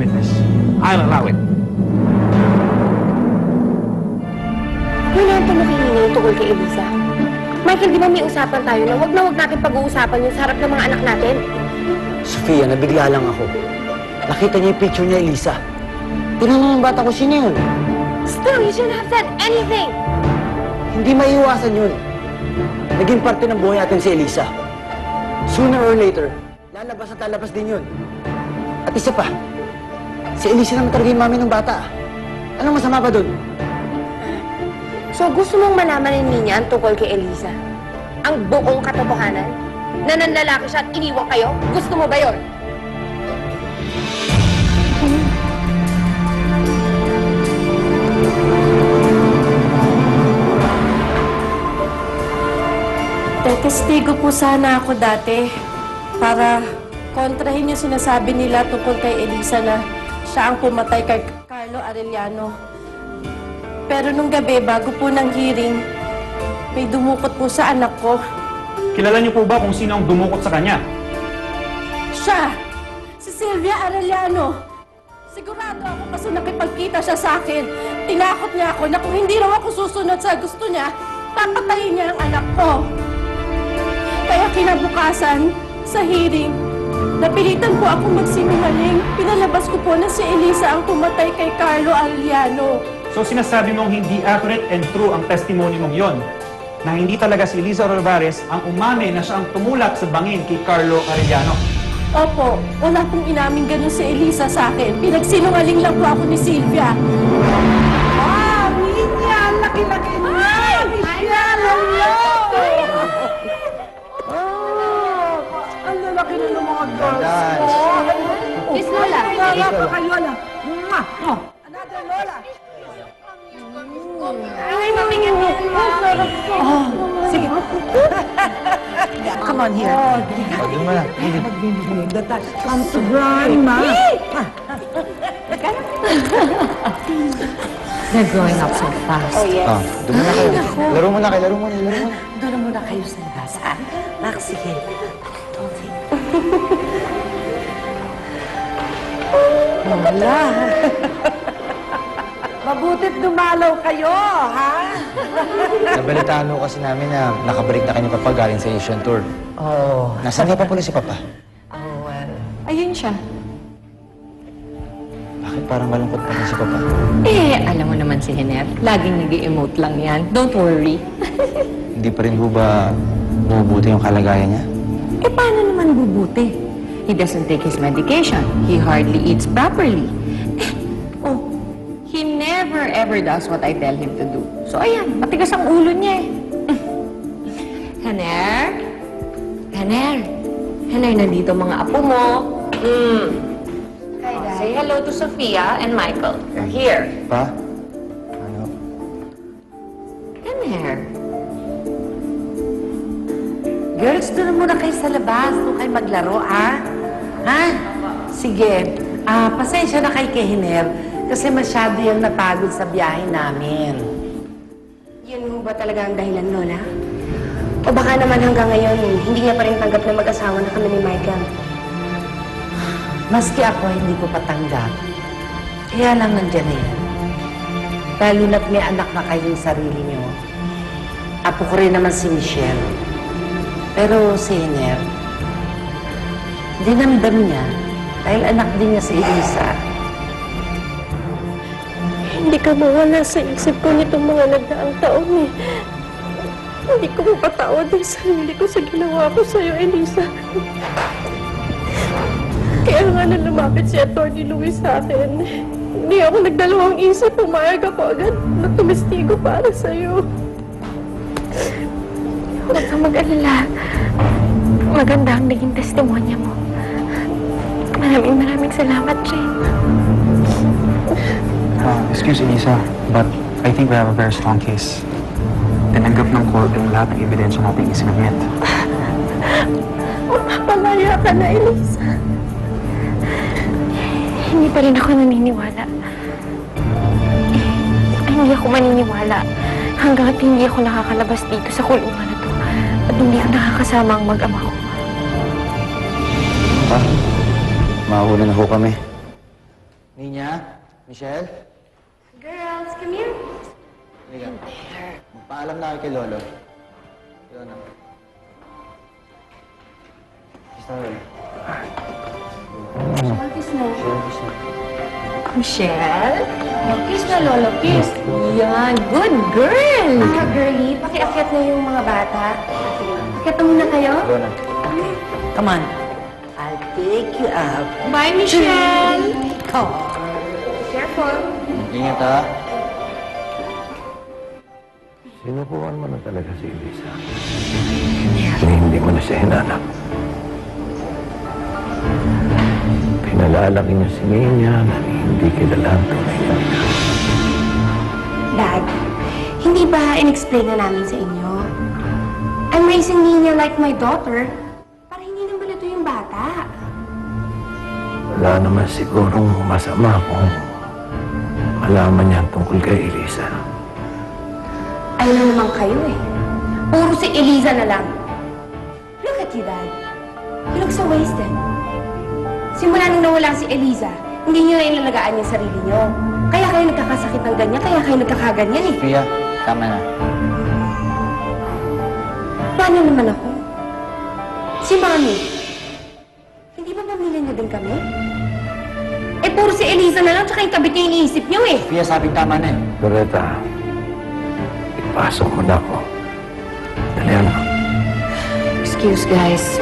witness. I'll allow it. Yun ang tumakihinay tungkol kay Elisa. Michael, di ba may usapan tayo na wag natin pag-uusapan yun sa harap ng mga anak natin? Sofia, nabigla lang ako. Nakita niya yung picture niya, Elisa. Tinanong ng bata ko, sino yun? Still, you shouldn't have said anything! Hindi maiiwasan yun. Naging parte ng buhay natin si Elisa. Sooner or later, lalabas at lalabas din yun. At isa pa, si Elisa naman talaga yung mami ng bata. Anong masama ba dun? So, gusto mong malaman ni Nina ang tungkol kay Elisa? Ang buong katotohanan? Na nanlalaki siya at iniwan kayo? Gusto mo ba yun? Testigo po sana ako dati para kontrahin yung sinasabi nila tungkol kay Elisa na siya ang pumatay kay Carlo Arellano. Pero nung gabi, bago po ng hearing, may dumukot po sa anak ko. Kilala niyo po ba kung sino ang dumukot sa kanya? Siya! Si Sylvia Arellano! Sigurado ako kasi nakipagkita siya sa akin. Tinakot niya ako na kung hindi raw ako susunod sa gusto niya, papatayin niya ang anak ko. Kaya kinabukasan, sa hearing, napilitan po ako magsinungaling. Pinalabas ko po na si Elisa ang pumatay kay Carlo Arellano. So sinasabi mong hindi accurate and true ang testimony mong yon, na hindi talaga si Elisa Olivares ang umame na siya ang tumulak sa bangin kay Carlo Arellano. Opo, wala pong inaming ganun si Elisa sa akin. Pinagsinungaling lang po ako ni Sylvia. Ah, Ninya! Laki-laki na! Michelle! Hello! Ang lalaki na ng mga girls ko. Miss Lola! Nga pa kay Lola. Mwah! Oh, another Lola. Ay, mamingin mo! Oh, sige. Come on here. Doon mo na. Come to grandma. They're growing up so fast. Oh, yes. Doon mo na kayo. Laro mo na kayo, laro mo na, laro mo na. Doon muna kayo sa labas, ha? Max, sige. Wala. Mabutit dumalaw kayo, ha? Nabalitaan mo kasi namin na nakabalik na kayo ni Papa galing sa Asian tour. Oh. Nasaan nga pa pala si Papa? Oh, well. Ayun siya. Bakit parang malungkot pa rin si Papa? Eh, alam mo naman si Hiner. Laging nag-emote lang yan. Don't worry. Hindi pa rin ho ba bumubuti yung kalagayan niya? Eh, paano naman bubuti? He doesn't take his medication. He hardly eats properly. Oh, he never ever does what I tell him to do. So, ayan, matigas ang ulo niya eh. Haner? Haner? Haner, nandito mga apo mo. Say hello to Sophia and Michael. They're here. Pa? Ano? Haner. Girls, doon na muna kayo sa labas. Doon kayo maglaro, ha? Ha? Sige. Pasensya na kay Hiner kasi masyado yung napagod sa biyahe namin. Yun mo ba talaga ang dahilan, Lola? O baka naman hanggang ngayon, hindi niya pa rin tanggap na mag-asawa na kami ni Michael. Maski ako, hindi ko patanggap. Kaya lang nandyan na yan. Lalo na't may anak na kayong sarili niyo. Apo ko rin naman si Michelle. Pero si Hiner, dinamdam niya dahil anak din niya si Elisa. Hindi ka mawala sa isip ko nitong mga nagdaang taon eh. Hindi ko mapatawad ang sarili ko sa ginawa ko sa'yo, Elisa. Kaya nga na lumapit si Atty. Luis sa akin. Hindi ako nagdalawang isip, pumayag ako agad na tumistigo para sa'yo. Huwag kang mag-alala. Maganda ang naging testimonya mo. Maraming salamat, Jane. Excuse Elisa, but I think we have a very strong case. Tinanggap ng court yung lahat ng ebidensya natin isinabmit. Mapapalaya ka na, Elisa. Hindi pa rin ako naniniwala. Hindi ako maniniwala hanggang hindi ako nakakalabas dito sa kulungan na to at hindi ko nakakasama ang mag-ama ko. Pa, mauna na ho kami. Nina? Michelle? Girls, come here. Halika. Magpaalam na ako kay Lolo. Lolo. Kiss na rin. Kiss na. Kiss na. Michelle? Kiss na, Lolo. Kiss. Yan, good girl! Girlie, pakiakyat na yung mga bata. Akyat na muna kayo. Lolo. Come on. I'll take you up. Bye, Michelle! Careful. Ingat ha. Sinukuhan mo na talaga si Elisa. Hindi mo na siya hinanap. Pinalalaki niya si Nina na hindi kilala ang tunay niya. Dad, hindi ba in-explain na namin sa inyo? I'm raising Nina like my daughter para hindi nang balito yung bata. Wala naman sigurong masama kung malaman niya tungkol kay Elisa. Ayun na naman kayo eh. Puro si Eliza na lang. Look at you, Dad. You look so wasted. Simula nung nawala si Eliza, hindi niyo na inalagaan yung sarili niyo. Kaya kayo nagkakasakit ng ganyan, kaya kayo nagkakaganyan eh. Pia, tama na. Paano naman ako? Si Mami, hindi ba pamilya niyo din kami? Eh, puro si Eliza na lang, tsaka yung kabit niya iniisip niyo eh. Pia, sabing tama na eh. Loretta, ipasok mo na ako. Dali, anak. Excuse, guys.